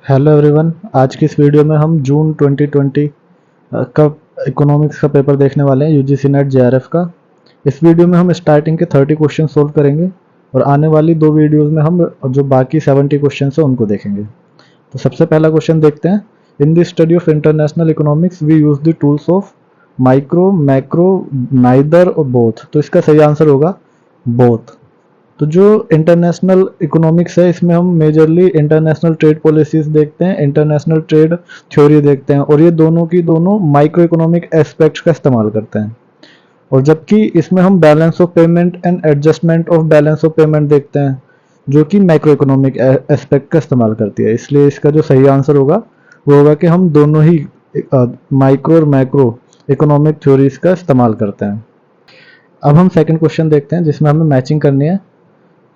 Hello everyone. आज की इस वीडियो में हम जून 2020 का इकोनॉमिक्स का पेपर देखने वाले हैं, यूजीसी नेट जेआरएफ का। इस वीडियो में हम स्टार्टिंग के 30 क्वेश्चन सोल्व करेंगे और आने वाली दो वीडियोस में हम जो बाकी 70 क्वेश्चन है उनको देखेंगे। तो सबसे पहला क्वेश्चन देखते हैं। In the study of international economics we use the tools of micro, macro, neither और बोथ। तो इसका सही आंसर होगा बोथ। तो जो इंटरनेशनल इकोनॉमिक्स है इसमें हम मेजरली इंटरनेशनल ट्रेड पॉलिसीज देखते हैं, इंटरनेशनल ट्रेड थ्योरी देखते हैं और ये दोनों की दोनों माइक्रो इकोनॉमिक एस्पेक्ट्स का इस्तेमाल करते हैं। और जबकि इसमें हम balance of payment and adjustment of balance of payment देखते हैं जो कि मैक्रो इकोनॉमिक एस्पेक्ट का इस्तेमाल करती है। इसलिए इसका जो सही आंसर होगा वो होगा कि हम दोनों ही माइक्रो और मैक्रो इकोनॉमिक थ्योरीज का इस्तेमाल करते हैं। अब हम सेकंड क्वेश्चन देखते हैं जिसमें हमें मैचिंग करनी है।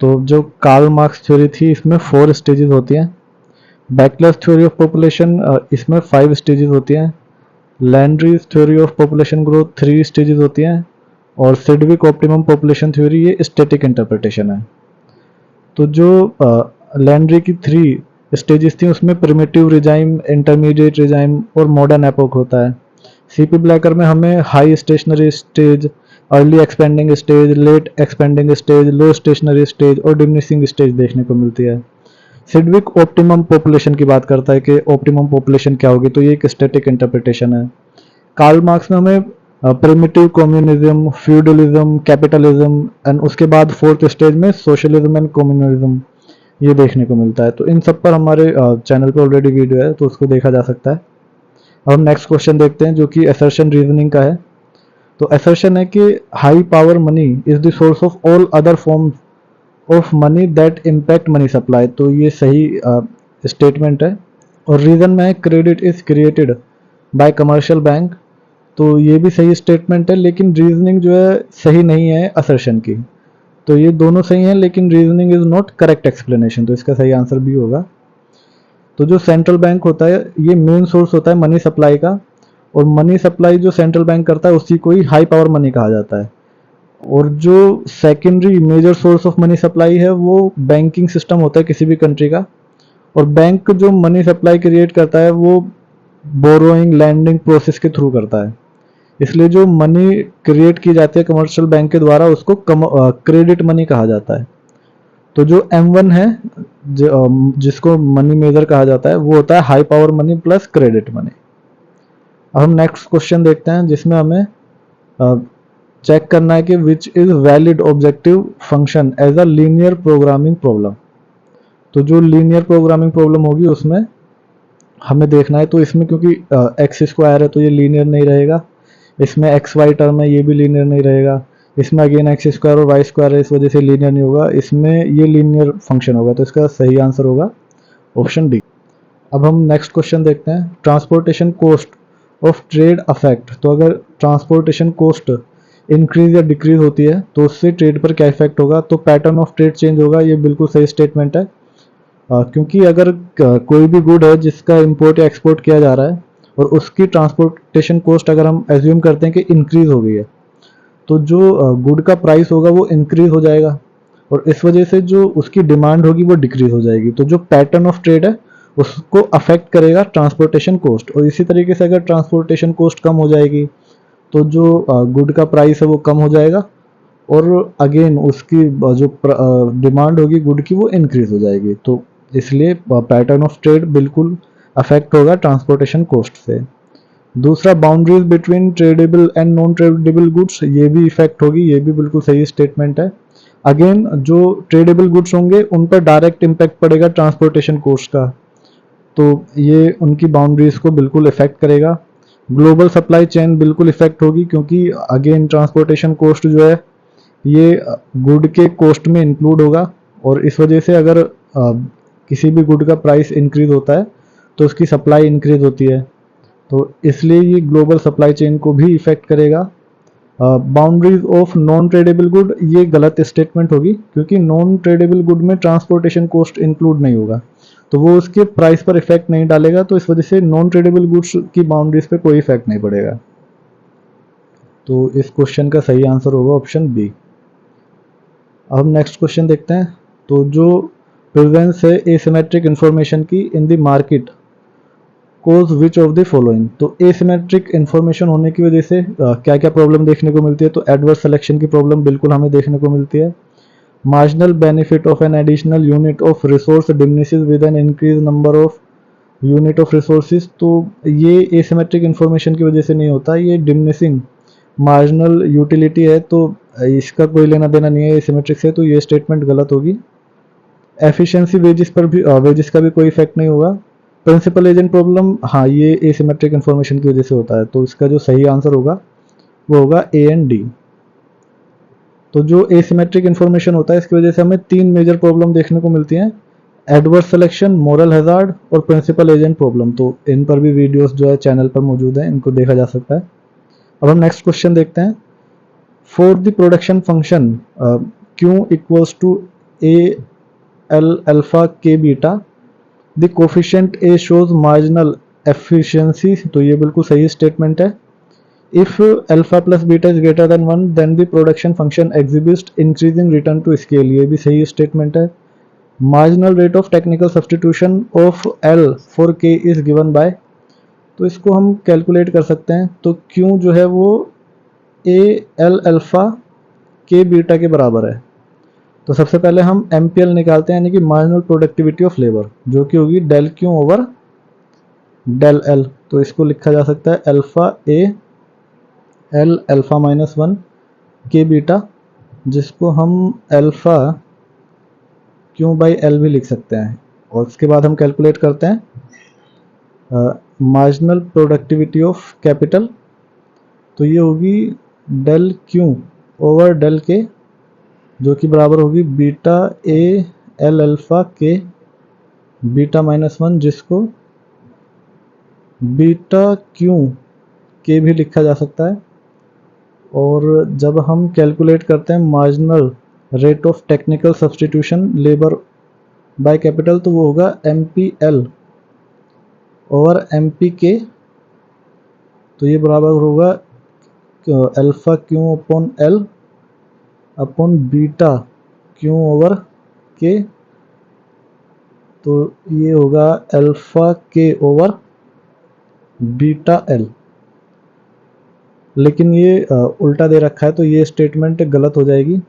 तो जो कार्ल मार्क्स थ्योरी थी इसमें 4 स्टेजेस होती हैं। बैकलेस थ्योरी ऑफ पॉपुलेशन इसमें 5 स्टेजेस होती हैं। Landry's theory of population growth 3 stages होती हैं। और सिडविक ऑप्टिमम पॉपुलेशन थ्योरी ये स्टैटिक इंटरप्रिटेशन है। तो जो लैंड्री की 3 स्टेजेस थी उसमें प्रिमिटिव रिजाइम, इंटरमीडिएट रिजाइम और मॉडर्न एपोक होता है। सीपी ब्लैकर में हमें high stationary stage, early expanding stage, late expanding stage, low stationary stage और डिमिनिशिंग स्टेज देखने को मिलती है। सिडविक ऑप्टिमम पॉपुलेशन की बात करता है कि ऑप्टिमम पॉपुलेशन क्या होगी, तो ये एक स्टैटिक इंटरप्रिटेशन है। कार्ल मार्क्स में हमें primitive communism, feudalism, capitalism and उसके बाद फोर्थ स्टेज में सोशलिज्म एंड कम्युनिज्म ये देखने को मिलता है। तो इन सब पर हमारे चैनल पे ऑलरेडी वीडियो है तो उसको देखा जा सकता है। अब हम नेक्स्ट क्वेश्चन देखते हैं जो कि असर्शन रीजनिंग का है। तो असर्शन है कि high power money is the source of all other forms of money that impact money supply. तो ये सही स्टेटमेंट है। और रीजन में है credit is created by commercial bank. तो ये भी सही स्टेटमेंट है, लेकिन रीजनिंग जो है सही नहीं है असर्शन की। तो ये दोनों सही हैं लेकिन reasoning is not correct explanation, तो इसका सही आंसर भी होगा। तो जो सेंट्रल बैंक होता है ये मेन सोर्स होता है मनी सप्लाई का। और मनी सप्लाई जो सेंट्रल बैंक करता है उसी को ही हाई पावर मनी कहा जाता है। और जो secondary major source of money supply है वो बैंकिंग सिस्टम होता है किसी भी कंट्री का। और बैंक जो मनी सप्लाई क्रिएट करता है वो बोरोइंग लैंडिंग प्रोसेस के थ्रू करता है। इसलिए जो मनी क्रिएट की जाती है कमर्शियल बैंक के द्वारा उसको क्रेडिट मनी कहा जाता है। तो जो M1 है जिसको मनी मेजर कहा जाता है वो होता है high power money plus credit money. अब हम नेक्स्ट क्वेश्चन देखते हैं जिसमें हमें चेक करना है कि which is valid objective function as a linear programming problem. तो जो लीनियर प्रोग्रामिंग प्रॉब्लम होगी उसमें हमें देखना है। तो इसमें क्योंकि एक्स स्क्वायर है तो ये लीनियर नहीं रहेगा। इसमें एक्स वाई टर्म है ये भी लीनियर नहीं रहेगा। इसमें अगेन एक्स स्क्वायर और वाई स्क्वायर है इस वजह से लीनियर नहीं होगा। इसमें ये लीनियर फंक्शन होगा तो इसका सही आंसर होगा ऑप्शन डी। अब हम नेक्स्ट क्वेश्चन देखते हैं। Transportation cost of trade affect. तो अगर ट्रांसपोर्टेशन कॉस्ट इंक्रीज या डिक्रीज होती है तो उससे ट्रेड पर क्या इफेक्ट होगा, तो पैटर्न ऑफ ट्रेड चेंज होगा। ये बिल्कुल सही स्टेटमेंट है। क्योंकि अगर कोई भी गुड है जिसका इंपोर्ट या एक्सपोर्ट किया जा रहा है और उसकी ट्रांसपोर्टेशन कॉस्ट अगर हम एज्यूम करते हैं कि इंक्रीज हो गई है तो जो गुड का प्राइस होगा वो इंक्रीज हो जाएगा और इस वजह से जो उसकी डिमांड होगी वो डिक्रीज हो जाएगी। तो जो पैटर्न ऑफ ट्रेड है उसको अफेक्ट करेगा ट्रांसपोर्टेशन कॉस्ट। और इसी तरीके से अगर ट्रांसपोर्टेशन कॉस्ट कम हो जाएगी तो जो गुड का प्राइस है वो कम हो जाएगा और अगेन उसकी जो डिमांड होगी गुड की वो इंक्रीज हो जाएगी। तो इसलिए पैटर्न ऑफ ट्रेड बिल्कुल अफेक्ट होगा ट्रांसपोर्टेशन कॉस्ट से। दूसरा boundaries between tradable and non tradable goods, ये भी इफेक्ट होगी। ये भी बिल्कुल सही स्टेटमेंट है। अगेन जो ट्रेडेबल गुड्स होंगे उन पर डायरेक्ट इम्पैक्ट पड़ेगा ट्रांसपोर्टेशन कॉस्ट का, तो ये उनकी बाउंड्रीज को बिल्कुल इफेक्ट करेगा। ग्लोबल सप्लाई चेन बिल्कुल इफेक्ट होगी क्योंकि अगेन ट्रांसपोर्टेशन कॉस्ट जो है ये गुड के कॉस्ट में इंक्लूड होगा और इस वजह से अगर किसी भी गुड का प्राइस इंक्रीज होता है तो उसकी सप्लाई इंक्रीज होती है। तो इसलिए ये ग्लोबल सप्लाई चेन को भी इफेक्ट करेगा। Boundaries of non tradable good, ये गलत स्टेटमेंट होगी क्योंकि नॉन ट्रेडेबल गुड में ट्रांसपोर्टेशन कॉस्ट इंक्लूड नहीं होगा तो वो उसके प्राइस पर इफेक्ट नहीं डालेगा। तो इस वजह से नॉन ट्रेडेबल गुड्स की बाउंड्रीज पे कोई इफेक्ट नहीं पड़ेगा। तो इस क्वेश्चन का सही आंसर होगा ऑप्शन बी। अब हम नेक्स्ट क्वेश्चन देखते हैं। तो जो प्रेजेंस है एसिमेट्रिक इंफॉर्मेशन की in the market cause which of the following. तो एसिमेट्रिक इंफॉर्मेशन होने की वजह से क्या क्या प्रॉब्लम देखने को मिलती है, तो एडवर्स सिलेक्शन की प्रॉब्लम बिल्कुल हमें देखने को मिलती है। Marginal benefit of an additional unit of resource diminishes with an increase number of unit of resources. तो ये एसिमेट्रिक इंफॉर्मेशन की वजह से नहीं होता, ये डिमिनिशिंग मार्जिनल यूटिलिटी है, तो इसका कोई लेना देना नहीं है एसिमेट्रिक से, तो ये स्टेटमेंट गलत होगी। एफिशिएंसी वेजेस पर भी वेजेस का भी कोई इफेक्ट नहीं होगा। प्रिंसिपल एजेंट प्रॉब्लम, हाँ ये एसिमेट्रिक इंफॉर्मेशन की वजह से होता है, तो इसका जो सही आंसर होगा वो होगा ए एंड डी। तो जो एसिमेट्रिक इंफॉर्मेशन होता है इसकी वजह से हमें तीन मेजर प्रॉब्लम देखने को मिलती हैं, एडवर्स सिलेक्शन, मोरल हैजार्ड और प्रिंसिपल एजेंट प्रॉब्लम। तो इन पर भी वीडियोस जो है चैनल पर मौजूद है, इनको देखा जा सकता है। अब हम नेक्स्ट क्वेश्चन देखते हैं। For the production function Q equals to A L alpha K beta the coefficient A shows marginal efficiency. तो ये बिल्कुल सही स्टेटमेंट है। If alpha plus beta is greater than 1 then the production function exhibits increasing return to scale. ये भी सही statement है। Marginal rate of technical substitution of L for K is given by. तो इसको हम कैलकुलेट कर सकते हैं। तो क्यों जो है वो ए एल अल्फा के बीटा के बराबर है। तो सबसे पहले हम एमपीएल निकालते हैं, यानी कि मार्जिनल प्रोडक्टिविटी ऑफ लेबर, जो कि होगी del Q over del L. तो इसको लिखा जा सकता है alpha A L alpha minus 1 K beta, जिसको हम अल्फा क्यू बाई एल भी लिख सकते हैं। और उसके बाद हम कैलकुलेट करते हैं मार्जिनल प्रोडक्टिविटी ऑफ कैपिटल। तो ये होगी डेल क्यू ओवर डेल के, जो कि बराबर होगी beta A L alpha K beta minus 1, जिसको बीटा क्यू के भी लिखा जा सकता है। और जब हम कैलकुलेट करते हैं marginal rate of technical substitution labour by capital, तो वो होगा M P L over M P K. तो ये बराबर होगा alpha Q upon L upon beta Q over K. तो ये होगा अल्फा के ओवर बीटा एल। लेकिन ये उल्टा दे रखा है, तो ये स्टेटमेंट गलत हो जाएगी।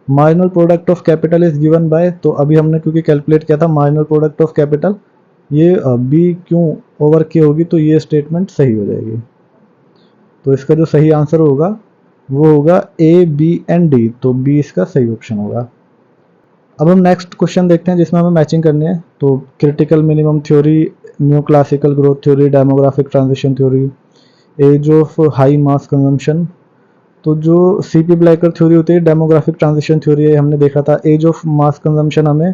Marginal product of capital is given by, तो अभी हमने क्योंकि कैलकुलेट किया था मार्जिनल प्रोडक्ट ऑफ कैपिटल, ये बी क्यू ओवर के होगी, तो ये स्टेटमेंट सही हो जाएगी। तो इसका जो सही आंसर होगा वो होगा ए बी एंड डी, तो बी इसका सही ऑप्शन होगा। अब हम नेक्स्ट क्वेश्चन देखते हैं जिसमें हमें मैचिंग करनी है। तो critical minimum theory, new classical growth theory, demographic transition theory, age of high mass consumption. तो जो सीपी ब्लैकर थ्योरी होती है डेमोग्राफिक ट्रांजिशन थ्योरी है, हमने देखा था। एज ऑफ मास कंजम्पशन हमें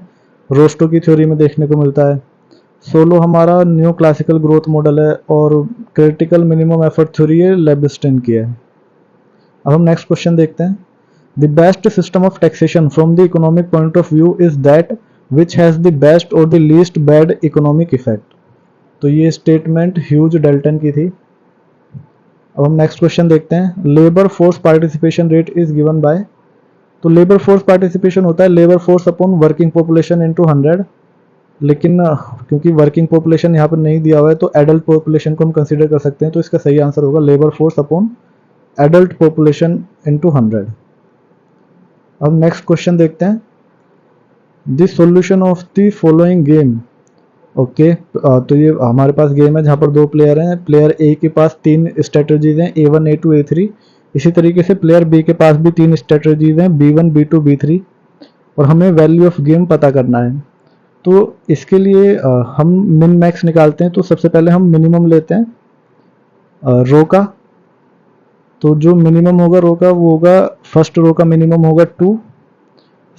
रोस्टो की थ्योरी में देखने को मिलता है। सोलो हमारा न्यू क्लासिकल ग्रोथ मॉडल है, और क्रिटिकल मिनिमम एफर्ट थ्योरी है लेबिस्टिन की है। अब हम नेक्स्ट क्वेश्चन देखते हैं। The best system of taxation from the economic point of view is that which has the best और the least bad economic effect. तो ये स्टेटमेंट ह्यूज डेल्टन की थी। अब हम नेक्स्ट क्वेश्चन देखते हैं। Labour force participation rate is given by. तो लेबर फोर्स पार्टिसिपेशन होता है labour force upon working population into 100। लेकिन क्योंकि वर्किंग पॉपुलेशन यहाँ पर नहीं दिया हुआ है, तो एडल्ट पॉपुलेशन को हम कंसीडर कर सकते हैं। तो इसका सही आंसर होगा labour force upon adult population into 100। अब नेक्स्ट क्वेश्चन देखते हैं। The solution of the following game. Okay, तो ये हमारे पास गेम है जहाँ पर दो प्लेयर हैं। प्लेयर ए के पास तीन स्ट्रेटजीज हैं, A1 A2 A3। इसी तरीके से प्लेयर बी के पास भी तीन स्ट्रेटजीज हैं, B1 B2 B3, और हमें वैल्यू ऑफ गेम पता करना है। तो इसके लिए हम मिन मैक्स निकालते हैं। तो सबसे पहले हम मिनिमम लेते हैं रो का। तो जो मिनिमम होगा रो का वो होगा, फर्स्ट रो का मिनिमम होगा 2,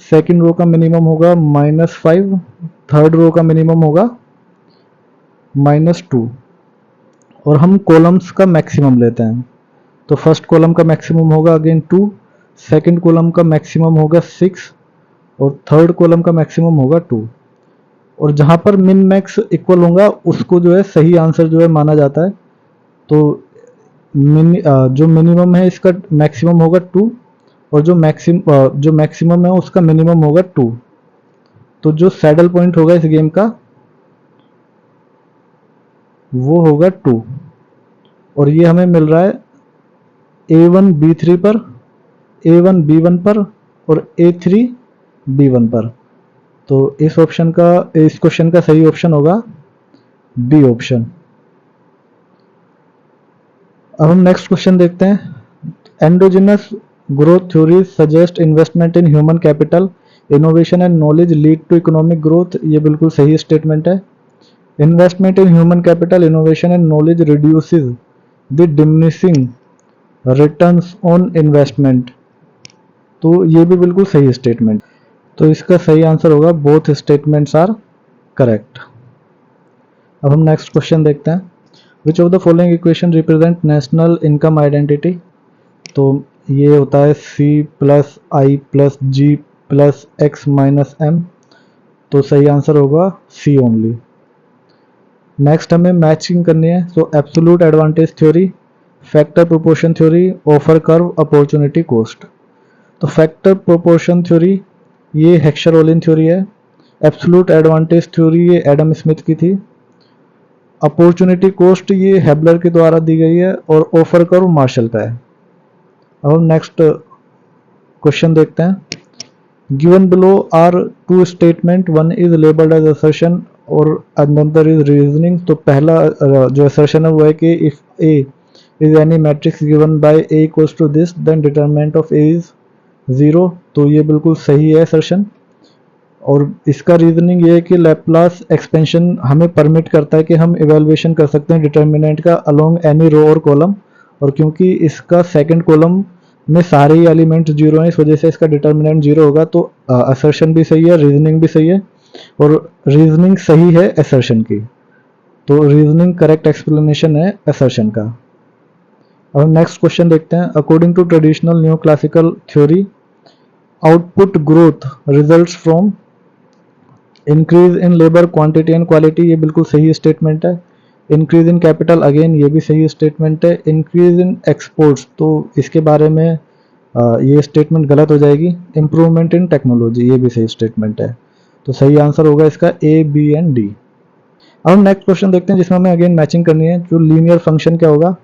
सेकेंड रो का मिनिमम होगा -5, थर्ड रो का मिनिमम होगा -2, और हम कॉलम्स का मैक्सिमम लेते हैं। तो फर्स्ट कॉलम का मैक्सिमम होगा अगेन 2, सेकंड कॉलम का मैक्सिमम होगा 6, और थर्ड कॉलम का मैक्सिमम होगा 2। और जहां पर मिन मैक्स इक्वल होगा उसको जो है सही आंसर जो है माना जाता है। तो जो मिनिमम है इसका मैक्सिमम होगा 2, और जो मैक्सिमम है उसका मिनिमम होगा 2। तो जो सैडल पॉइंट होगा इस गेम का वो होगा 2, और ये हमें मिल रहा है A1 B3 पर, A1 B1 पर और A3 B1 पर। तो इस क्वेश्चन का सही ऑप्शन होगा बी ऑप्शन। अब हम नेक्स्ट क्वेश्चन देखते हैं। Endogenous growth theory suggest investment in human capital, innovation and knowledge lead to economic growth. ये बिल्कुल सही स्टेटमेंट है। Investment in human capital, innovation and knowledge reduces the diminishing returns on investment. तो ये भी बिल्कुल सही स्टेटमेंट। तो इसका सही आंसर होगा बोथ स्टेटमेंट्स आर करेक्ट। अब हम नेक्स्ट क्वेश्चन देखते हैं। Which of the following equation represent national income identity. तो ये होता है C प्लस आई प्लस जी प्लस एक्स माइनस एम। तो सही आंसर होगा C ओनली। नेक्स्ट हमें मैचिंग करनी है। तो absolute advantage theory, factor proportion theory, offer curve, opportunity cost. तो फैक्टर प्रोपोर्शन थ्योरी ये हेक्सर-ओलिन थ्योरी है। एब्सोल्यूट एडवांटेज थ्योरी ये एडम स्मिथ की थी। अपॉर्चुनिटी कॉस्ट ये हेबलर के द्वारा दी गई है और ऑफर कर्व मार्शल का है। अब हम नेक्स्ट क्वेश्चन देखते हैं। Given below are two statement, one is labelled as assertion और अनदर इज रीजनिंग। तो पहला जो असर्शन है वो है कि if A is any matrix given by A equals to this then determinant of A is 0। तो ये बिल्कुल सही है असर्शन। और इसका रीजनिंग ये है कि लैप्लास एक्सपेंशन हमें परमिट करता है कि हम इवेल्युएशन कर सकते हैं डिटर्मिनेंट का अलोंग एनी रो और कॉलम, और क्योंकि इसका सेकंड कॉलम में सारे ही एलिमेंट 0 हैं इस वजह से इसका डिटर्मिनेंट 0 होगा। तो असर्शन भी सही है, रीजनिंग भी सही है, और रीजनिंग सही है असर्शन की। तो रीजनिंग करेक्ट एक्सप्लेनेशन है असर्शन का। अब नेक्स्ट क्वेश्चन देखते हैं। According to traditional new classical theory, output growth results from increase in labour quantity and quality. ये बिल्कुल सही स्टेटमेंट है। इंक्रीज इन कैपिटल, अगेन ये भी सही स्टेटमेंट है। इंक्रीज इन एक्सपोर्ट्स, तो इसके बारे में ये स्टेटमेंट गलत हो जाएगी। इम्प्रूवमेंट इन टेक्नोलॉजी, ये भी सही स्टेटमेंट है। तो सही आंसर होगा इसका ए, बी एंड डी। अब हम नेक्स्ट क्वेश्चन देखते हैं जिसमें हमें अगेन मैचिंग करनी है। जो लीनियर फंक्शन क्या होगा।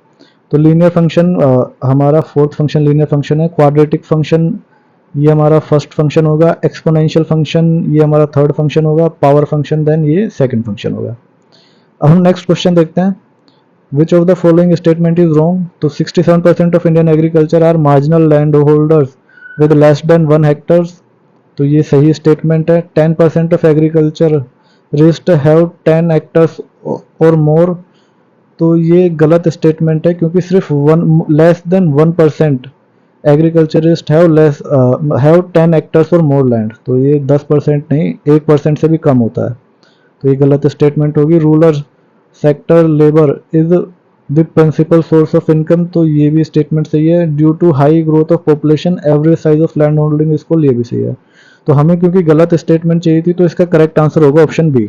तो लीनियर फंक्शन हमारा फोर्थ फंक्शन लीनियर फंक्शन है। क्वाड्रेटिक फंक्शन ये हमारा फर्स्ट फंक्शन होगा। एक्सपोनेंशियल फंक्शन ये हमारा थर्ड फंक्शन होगा। पावर फंक्शन देन ये सेकंड फंक्शन होगा। अब हम नेक्स्ट क्वेश्चन देखते हैं। Which of the following statement is wrong. तो 67% of Indian agriculture are marginal land holders with less than 1 hectares. तो ये सही स्टेटमेंट है। 10% of agriculture rest have 10 hectares और मोर। तो ये गलत स्टेटमेंट है क्योंकि सिर्फ less than 1% agriculturist have 10 hectares और मोर लैंड। तो ये 10% नहीं, 1% से भी कम होता है। तो ये गलत स्टेटमेंट होगी। Rural sector labour is the principal source of income. तो ये भी स्टेटमेंट सही है। Due to high growth of population average size of land holding is small, ये भी सही है। तो हमें क्योंकि गलत स्टेटमेंट चाहिए थी तो इसका करेक्ट आंसर होगा option B.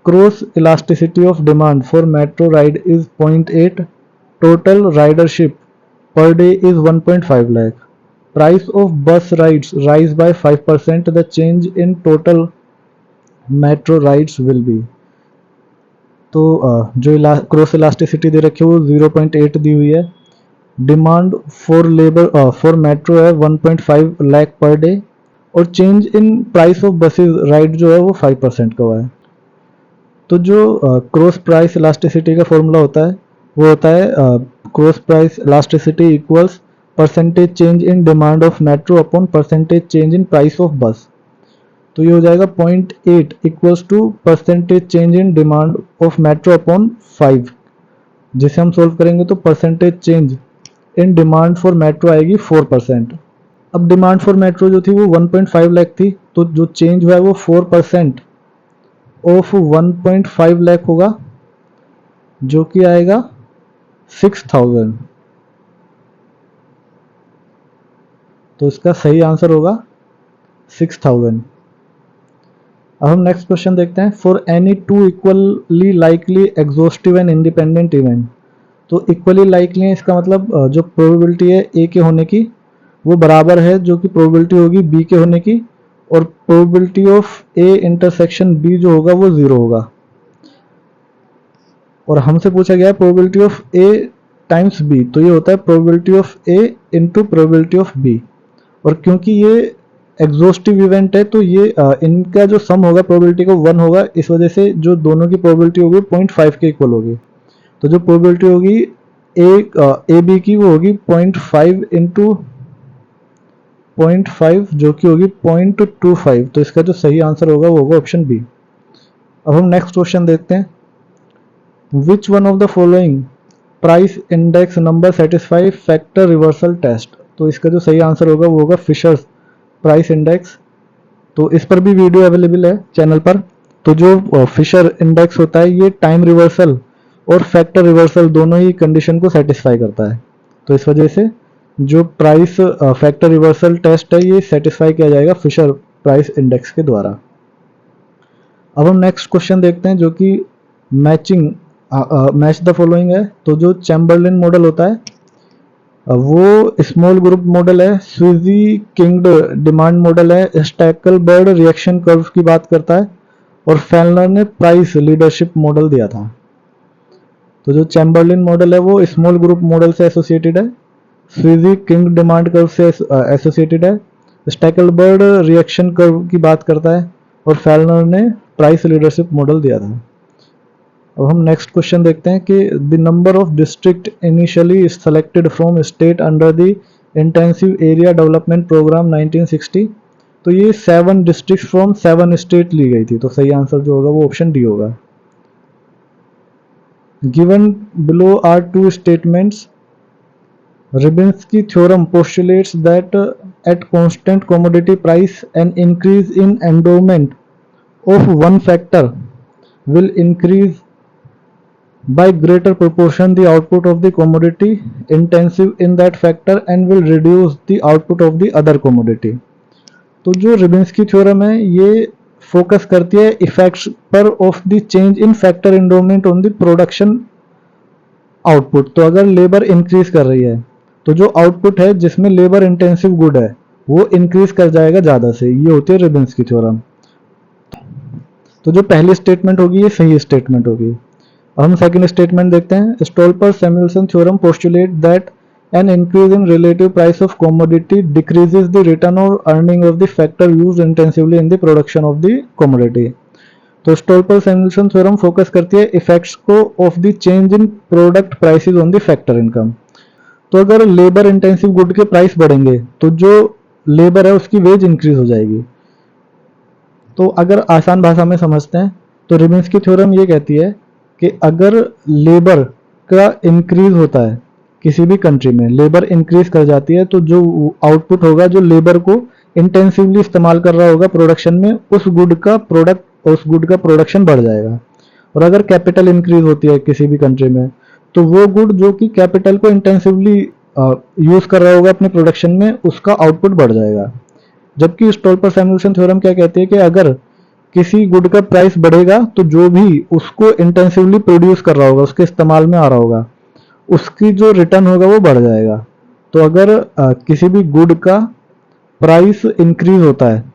Cross elasticity of demand for metro ride is 0.8, total ridership per day is 1.5 lakh. Price of bus rides rise by 5%. The change in total metro rides will be. तो जो cross elasticity दे रखी है वो 0.8 दी हुई है। Demand for labour for metro है 1.5 lakh per day, और change in price of buses ride जो है वो 5% का हुआ है। तो जो क्रॉस प्राइस इलास्टिसिटी का फॉर्मूला होता है वो होता है cross price elasticity equals percentage change in demand of metro upon percentage change in price of bus. तो ये हो जाएगा 0.8 equals to percentage change in demand of metro upon 5, जिसे हम सोल्व करेंगे तो percentage change in demand for metro आएगी 4%। अब डिमांड फॉर मेट्रो जो थी वो 1.5 लाख थी, तो जो चेंज हुआ है वो 4% ऑफ 1.5 लाख होगा, जो कि आएगा 6000। तो इसका सही आंसर होगा 6000। अब हम नेक्स्ट क्वेश्चन देखते हैं। For any two equally likely exhaustive and independent event. तो इक्वली लाइकली है, इसका मतलब जो प्रोबेबिलिटी है ए के होने की वो बराबर है जो कि प्रोबेबिलिटी होगी बी के होने की, और probability of A intersection B जो होगा वो 0 होगा। और हमसे पूछा गया है probability of A times B, तो ये होता है probability of A into probability of B. और क्योंकि ये एग्जॉस्टिव इवेंट है तो ये इनका जो सम होगा प्रोबेबिलिटी का 1 होगा, इस वजह से जो दोनों की प्रोबेबिलिटी होगी 0.5 के इक्वल होगी। तो जो प्रोबेबिलिटी होगी ए बी की वो होगी 0.5 इंटू 0.5 जो कि होगी 0.25। तो इसका जो सही आंसर होगा वो होगा ऑप्शन बी। अब हम नेक्स्ट क्वेश्चन देखते हैं। Which one of the following price index number satisfy factor reversal test. तो इसका जो सही आंसर होगा वो होगा फिशर्स प्राइस इंडेक्स। तो इस पर भी वीडियो अवेलेबल है चैनल पर। तो जो फिशर इंडेक्स होता है ये टाइम रिवर्सल और फैक्टर रिवर्सल दोनों ही कंडीशन को सेटिस्फाई करता है। तो इस वजह से जो प्राइस फैक्टर रिवर्सल टेस्ट है ये सेटिस्फाई किया जाएगा फिशर प्राइस इंडेक्स के द्वारा। अब हम नेक्स्ट क्वेश्चन देखते हैं जो कि मैच द फॉलोइंग है। तो जो चैम्बरलिन मॉडल होता है वो स्मॉल ग्रुप मॉडल है, स्वीजी किंग्ड डिमांड मॉडल है, स्टैकलबर्ड रिएक्शन कर्व की बात करता है और फैलनर ने प्राइस लीडरशिप मॉडल दिया था। तो जो चैम्बरलिन मॉडल है वो स्मॉल ग्रुप मॉडल से एसोसिएटेड है, स्वीजी किंग डिमांड कर्व से एसोसिएटेड है, स्टैकलबर्ड रिएक्शन कर्व की बात करता है और फैलनर ने प्राइस लीडरशिप मॉडल दिया था। अब हम नेक्स्ट क्वेश्चन देखते हैं कि the number of district initially selected from state under the intensive area development programme 1960। तो ये 7 डिस्ट्रिक्ट फ्रॉम 7 स्टेट ली गई थी। तो सही आंसर जो होगा वो ऑप्शन डी होगा। Given below are 2 statements. Ribinski theorem postulates that at constant commodity price an increase in endowment of one factor will increase by greater proportion the output of the commodity intensive in that factor and will reduce the output of the other commodity। तो जो रिबिन्स्की theorem है ये focus करती है effects पर of the change in factor endowment on the production output. तो अगर labour increase कर रही है तो जो आउटपुट है जिसमें लेबर इंटेंसिव गुड है वो इंक्रीज कर जाएगा ज्यादा से। ये होती है रिबिन्स्की थ्योरम। तो जो पहली स्टेटमेंट होगी ये सही स्टेटमेंट होगी। अब हम सेकंड स्टेटमेंट देखते हैं। Stolper Samuelson theorem postulate that an increase in relative price of commodity decreases the return or earning of the factor used intensively in the production of the commodity। तो स्टोल्पर-सैमुएल्सन theorem focus करती है effects को of the change in product prices on the factor income. तो अगर labour intensive good के price बढ़ेंगे तो जो लेबर है उसकी वेज इंक्रीज हो जाएगी। तो अगर आसान भाषा में समझते हैं तो रिबिन्स्की थ्योरम ये कहती है कि अगर लेबर का इंक्रीज होता है, किसी भी कंट्री में लेबर इंक्रीज कर जाती है, तो जो आउटपुट होगा जो लेबर को इंटेंसिवली इस्तेमाल कर रहा होगा प्रोडक्शन में उस गुड का प्रोडक्शन बढ़ जाएगा। और अगर कैपिटल इंक्रीज होती है किसी भी कंट्री में तो वो गुड जो कि कैपिटल को इंटेंसिवली यूज कर रहा होगा अपने प्रोडक्शन में उसका आउटपुट बढ़ जाएगा। जबकि स्टोल्पर-सैमुएल्सन थ्योरम क्या कहती है कि अगर किसी गुड का प्राइस बढ़ेगा तो जो भी उसको इंटेंसिवली प्रोड्यूस कर रहा होगा, उसके इस्तेमाल में आ रहा होगा, उसकी जो रिटर्न होगा वो बढ़ जाएगा। तो अगर किसी भी गुड का प्राइस इंक्रीज होता है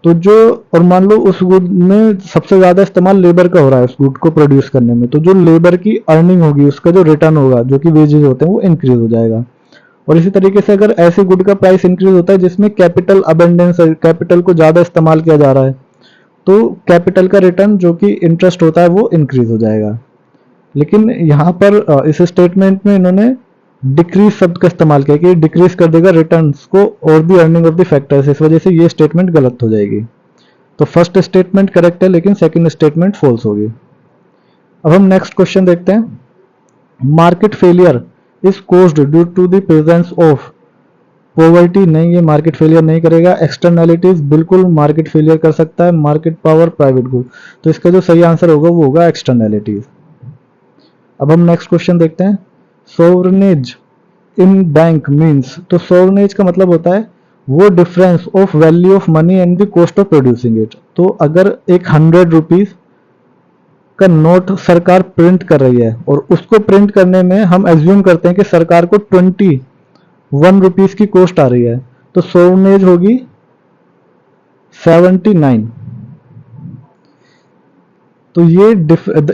तो जो और मान लो उस गुड में सबसे ज्यादा इस्तेमाल लेबर का हो रहा है उस गुड को प्रोड्यूस करने में, तो जो लेबर की अर्निंग होगी उसका जो रिटर्न होगा जो कि वेजेस होते हैं वो इंक्रीज हो जाएगा। और इसी तरीके से अगर ऐसे गुड का प्राइस इंक्रीज होता है जिसमें कैपिटल अबेंडेंस है, कैपिटल को ज्यादा इस्तेमाल किया जा रहा है, तो कैपिटल का रिटर्न जो कि इंटरेस्ट होता है वो इंक्रीज हो जाएगा। लेकिन यहाँ पर इस स्टेटमेंट में इन्होंने डिक्रीज शब्द का इस्तेमाल किया कि डिक्रीज कर देगा रिटर्न्स को और दी अर्निंग ऑफ द फैक्टर्स, इस वजह से ये स्टेटमेंट गलत हो जाएगी। तो फर्स्ट स्टेटमेंट करेक्ट है लेकिन सेकंड स्टेटमेंट फॉल्स होगी। अब हम नेक्स्ट क्वेश्चन देखते हैं। Market failure is caused due to the presence of poverty. नहीं, ये मार्केट फेलियर नहीं करेगा। एक्सटर्नैलिटीज बिल्कुल मार्केट फेलियर कर सकता है। Market power, private good. तो इसका जो सही आंसर होगा वो होगा एक्सटर्नैलिटीज। अब हम नेक्स्ट क्वेश्चन देखते हैं। सोवरेनेज इन बैंक मीन्स। तो सोवरेनेज का मतलब होता है वो difference of value of money and the cost of producing it. तो अगर एक 100 रुपीज का नोट सरकार प्रिंट कर रही है और उसको प्रिंट करने में हम एज्यूम करते हैं कि सरकार को 21 रुपीज की कॉस्ट आ रही है, तो सोवरेनेज होगी 79। तो ये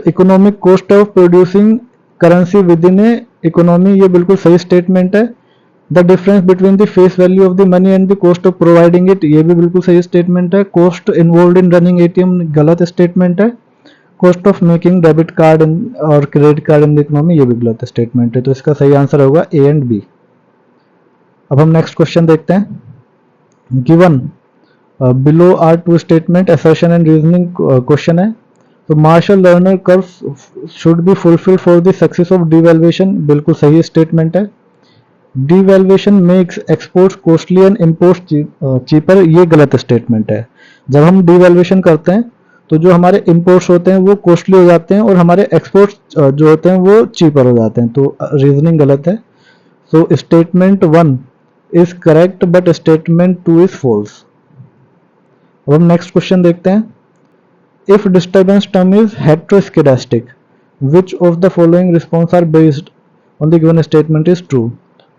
economic cost of producing currency within a economy, ये बिल्कुल सही स्टेटमेंट है। The difference between the face value of the money and the cost of providing it, ये भी बिल्कुल सही स्टेटमेंट है। Cost involve in running ATM, गलत स्टेटमेंट है। Cost of making debit card और credit card in the economy, ये भी गलत स्टेटमेंट है। तो इसका सही आंसर होगा ए एंड बी। अब हम नेक्स्ट क्वेश्चन देखते हैं। Given below are two statement, assertion and reasoning question है। तो Marshall Lerner curve should be fulfil for the success of devaluation, बिल्कुल सही स्टेटमेंट है। Devaluation makes exports costly and imports cheaper, ये गलत स्टेटमेंट है। जब हम डिवैल्यूएशन करते हैं तो जो हमारे इंपोर्ट्स होते हैं वो कॉस्टली हो जाते हैं और हमारे एक्सपोर्ट्स जो होते हैं वो चीपर हो जाते हैं। तो रीजनिंग गलत है। So statement 1 is correct but statement 2 is false. अब हम नेक्स्ट क्वेश्चन देखते हैं। If disturbance term is heteroscedastic, which of the following response are based on the given statement is true?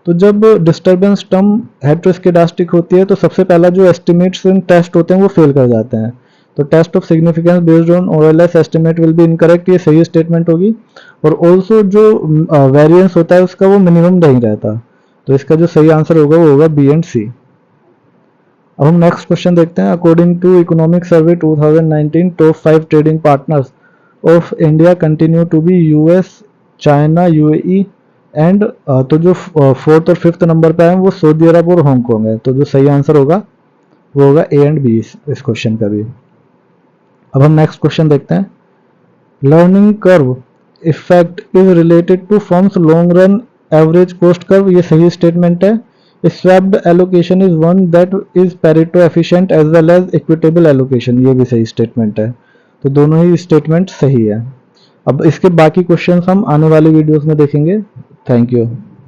तो जब डिस्टर्बेंस टर्म हेट्रोस्केडास्टिक होती है तो सबसे पहला जो एस्टिमेट्स इन टेस्ट होते हैं वो फेल कर जाते हैं। तो test of significance based on OLS estimate will be incorrect, ये सही स्टेटमेंट होगी। और ऑल्सो जो वेरिएंस होता है उसका वो मिनिमम नहीं रहता। तो इसका जो सही आंसर होगा वो होगा बी एंड सी। अब हम नेक्स्ट क्वेश्चन देखते हैं। According to economic survey 2019, top 5 trading partners of India continue to be US, China, UAE and, तो जो फोर्थ और फिफ्थ नंबर पे है वो सऊदी अरब और हांगकांग है। तो जो सही आंसर होगा वो होगा ए एंड बी इस क्वेश्चन का भी। अब हम नेक्स्ट क्वेश्चन देखते हैं। Learning curve effect is related to firms long run average cost curve, ये सही स्टेटमेंट है। Swapped allocation is one that is Pareto efficient as well as equitable allocation, ये भी सही स्टेटमेंट है। तो दोनों ही स्टेटमेंट सही है। अब इसके बाकी क्वेश्चंस हम आने वाले वीडियोस में देखेंगे। Thank you.